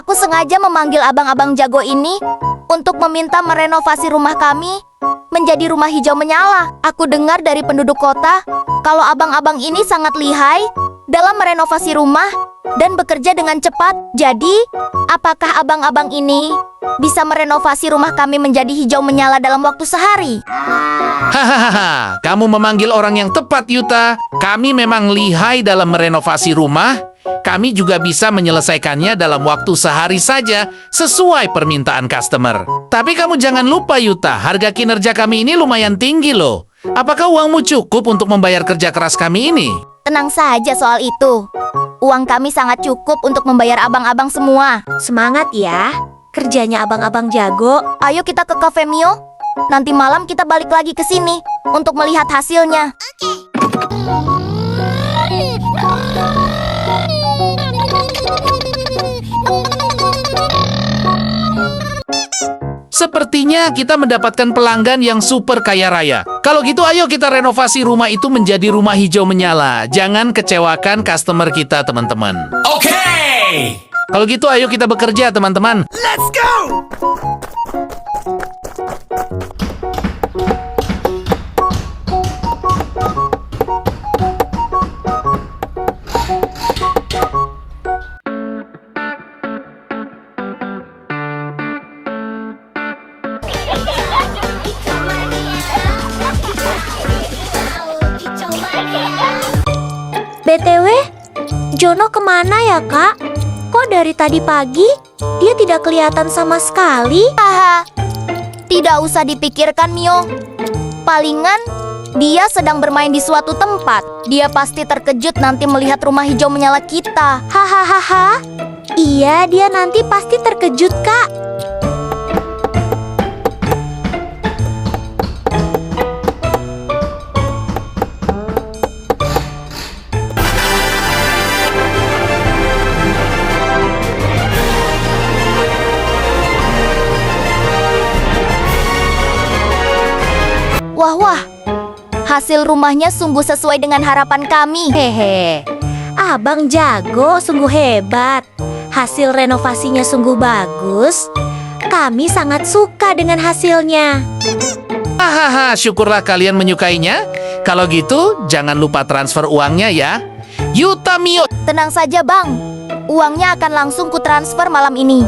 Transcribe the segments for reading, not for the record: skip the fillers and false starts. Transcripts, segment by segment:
Aku sengaja memanggil abang-abang jago ini untuk meminta merenovasi rumah kami menjadi rumah hijau menyala. Aku dengar dari penduduk kota kalau abang-abang ini sangat lihai dalam merenovasi rumah dan bekerja dengan cepat. Jadi, apakah abang-abang ini bisa merenovasi rumah kami menjadi hijau menyala dalam waktu sehari? Hahaha, kamu memanggil orang yang tepat, Yuta. Kami memang lihai dalam merenovasi rumah. Kami juga bisa menyelesaikannya dalam waktu sehari saja, sesuai permintaan customer. Tapi kamu jangan lupa, Yuta, harga kinerja kami ini lumayan tinggi loh. Apakah uangmu cukup untuk membayar kerja keras kami ini? Tenang saja soal itu. Uang kami sangat cukup untuk membayar abang-abang semua. Semangat ya, kerjanya abang-abang jago. Ayo kita ke Cafe Mio. Nanti malam kita balik lagi ke sini untuk melihat hasilnya. Sepertinya kita mendapatkan pelanggan yang super kaya raya. Kalau gitu ayo kita renovasi rumah itu menjadi rumah hijau menyala. Jangan kecewakan customer kita, teman-teman. Oke. Kalau gitu ayo kita bekerja, teman-teman. Let's go. BTW, Jono kemana ya kak? Kok dari tadi pagi dia tidak kelihatan sama sekali? Haha, tidak usah dipikirkan, Mio. Palingan dia sedang bermain di suatu tempat. Dia pasti terkejut nanti melihat rumah hijau menyala kita. Hahaha. Iya, dia nanti pasti terkejut kak. Wah, hasil rumahnya sungguh sesuai dengan harapan kami. Hehe, abang jago sungguh hebat. Hasil renovasinya sungguh bagus. Kami sangat suka dengan hasilnya. Hahaha, syukurlah kalian menyukainya. Kalau gitu, jangan lupa transfer uangnya ya. Yuta Mio. Tenang saja, Bang. Uangnya akan langsung kutransfer malam ini.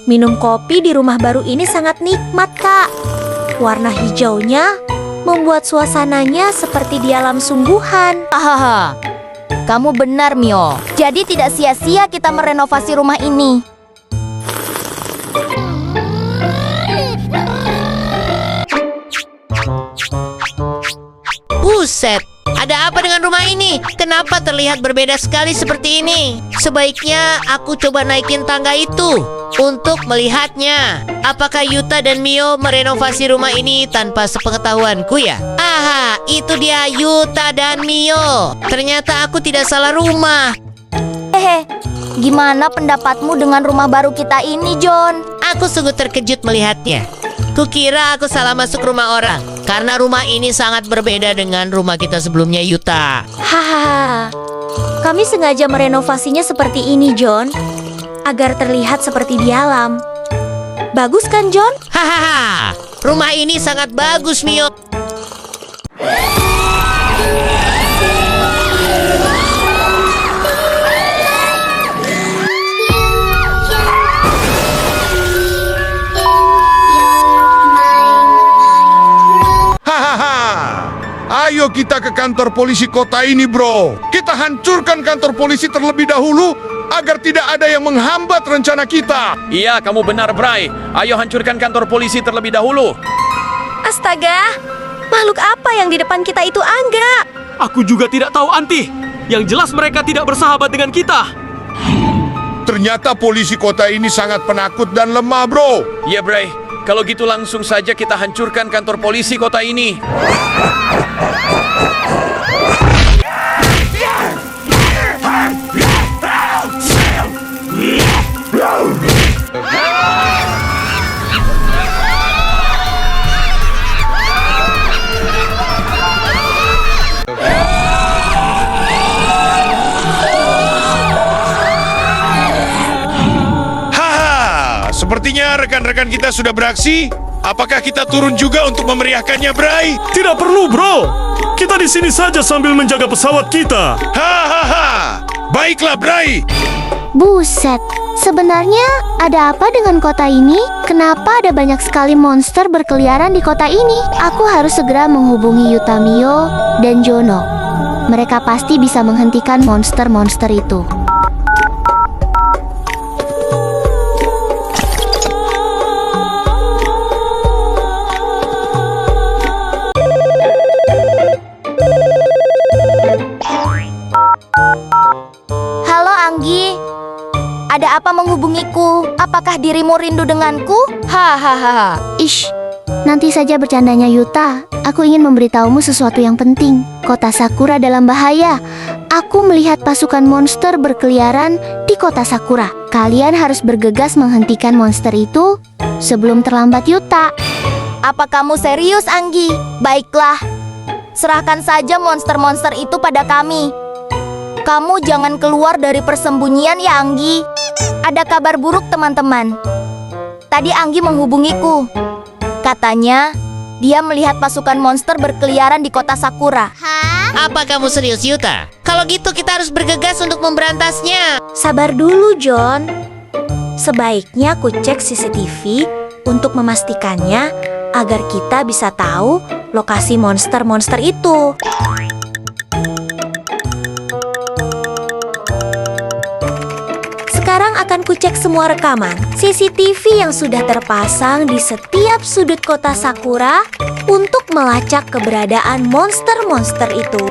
Minum kopi di rumah baru ini sangat nikmat, Kak. Warna hijaunya membuat suasananya seperti di alam sungguhan. Hahaha, kamu benar, Mio. Jadi tidak sia-sia kita merenovasi rumah ini. Buset, ada apa dengan rumah ini? Kenapa terlihat berbeda sekali seperti ini? Sebaiknya aku coba naikin tangga itu untuk melihatnya. Apakah Yuta dan Mio merenovasi rumah ini tanpa sepengetahuanku ya? Aha, itu dia Yuta dan Mio. Ternyata aku tidak salah rumah. Hehe, gimana pendapatmu dengan rumah baru kita ini, John? Aku sungguh terkejut melihatnya. Kukira aku salah masuk rumah orang karena rumah ini sangat berbeda dengan rumah kita sebelumnya, Yuta. Hahaha. Kami sengaja merenovasinya seperti ini, John, agar terlihat seperti di alam. Bagus kan, John? Hahaha, rumah ini sangat bagus, Mio. Ayo kita ke kantor polisi kota ini, bro. Kita hancurkan kantor polisi terlebih dahulu agar tidak ada yang menghambat rencana kita. Iya, kamu benar, Bray. Ayo hancurkan kantor polisi terlebih dahulu. Astaga, makhluk apa yang di depan kita itu angga? Aku juga tidak tahu, Anti. Yang jelas mereka tidak bersahabat dengan kita. Ternyata polisi kota ini sangat penakut dan lemah, bro. Iya, Bray. Kalau gitu langsung saja kita hancurkan kantor polisi kota ini. rekan kita sudah beraksi, apakah kita turun juga untuk memeriahkannya, Bray? Tidak perlu, bro. Kita di sini saja sambil menjaga pesawat kita. Hahaha. Baiklah, Bray. Buset, sebenarnya ada apa dengan kota ini? Kenapa ada banyak sekali monster berkeliaran di kota ini? Aku harus segera menghubungi Yuta, Mio, dan Jono. Mereka pasti bisa menghentikan monster-monster itu. Halo Anggi, ada apa menghubungiku? Apakah dirimu rindu denganku? Hahaha. Ish, nanti saja bercandanya Yuta. Aku ingin memberitahumu sesuatu yang penting. Kota Sakura dalam bahaya. Aku melihat pasukan monster berkeliaran di kota Sakura. Kalian harus bergegas menghentikan monster itu sebelum terlambat, Yuta. Apa kamu serius, Anggi? Baiklah, serahkan saja monster-monster itu pada kami. Kamu jangan keluar dari persembunyian ya, Anggi. Ada kabar buruk, teman-teman. Tadi Anggi menghubungiku. Katanya, dia melihat pasukan monster berkeliaran di kota Sakura. Apa kamu serius, Yuta? Kalau gitu kita harus bergegas untuk memberantasnya. Sabar dulu, John. Sebaiknya aku cek CCTV untuk memastikannya agar kita bisa tahu lokasi monster-monster itu. Sekarang akan kucek semua rekaman CCTV yang sudah terpasang di setiap sudut kota Sakura untuk melacak keberadaan monster-monster itu.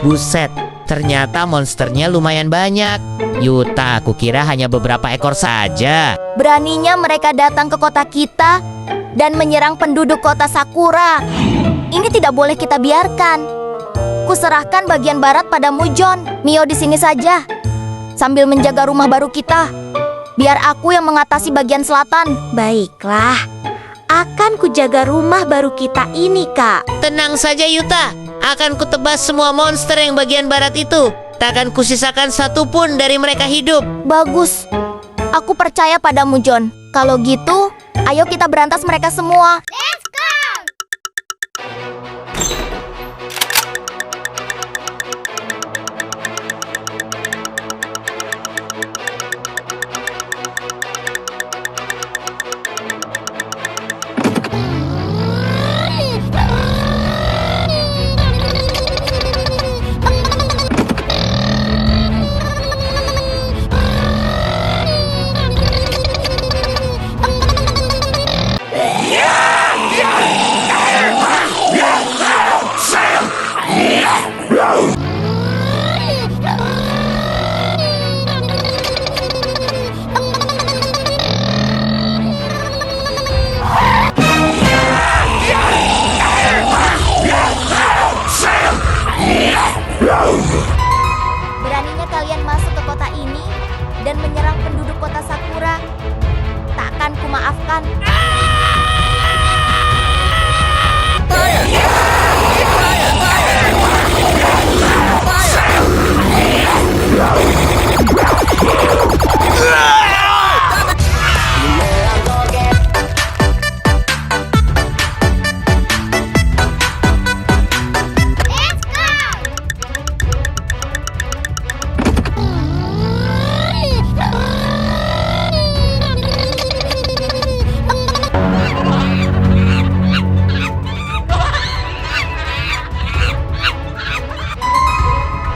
Buset, ternyata monsternya lumayan banyak. Yuta, aku kira hanya beberapa ekor saja. Beraninya mereka datang ke kota kita dan menyerang penduduk kota Sakura. Ini tidak boleh kita biarkan. Kuserahkan bagian barat padamu, John. Mio di sini saja, sambil menjaga rumah baru kita. Biar aku yang mengatasi bagian selatan. Baiklah, akan kujaga rumah baru kita ini, Kak. Tenang saja, Yuta. Akan kutebas semua monster yang bagian barat itu. Takkan kusisakan satupun dari mereka hidup. Bagus. Aku percaya padamu, John. Kalau gitu, ayo kita berantas mereka semua. Beraninya kalian masuk ke kota ini dan menyerang penduduk kota Sakura. Takkan kumaafkan.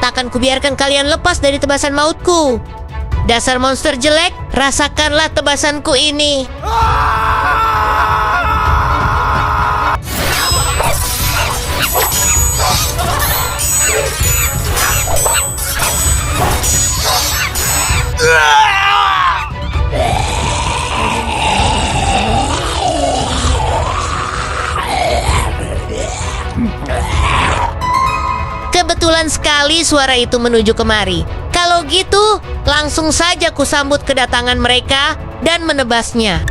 Takkan kubiarkan kalian lepas dari tebasan mautku. Dasar monster jelek, rasakanlah tebasanku ini. Kebetulan sekali suara itu menuju kemari. Kalau gitu, langsung saja kusambut kedatangan mereka dan menebasnya.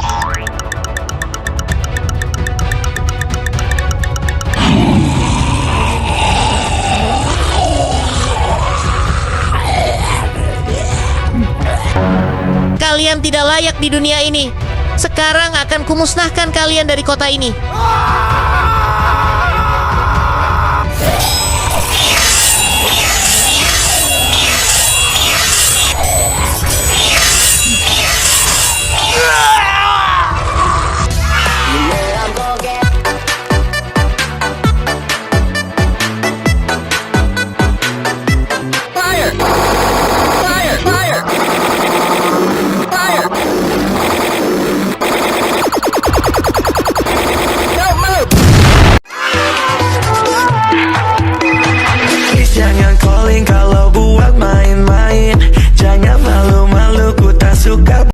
Kalian tidak layak di dunia ini. Sekarang akan kumusnahkan kalian dari kota ini.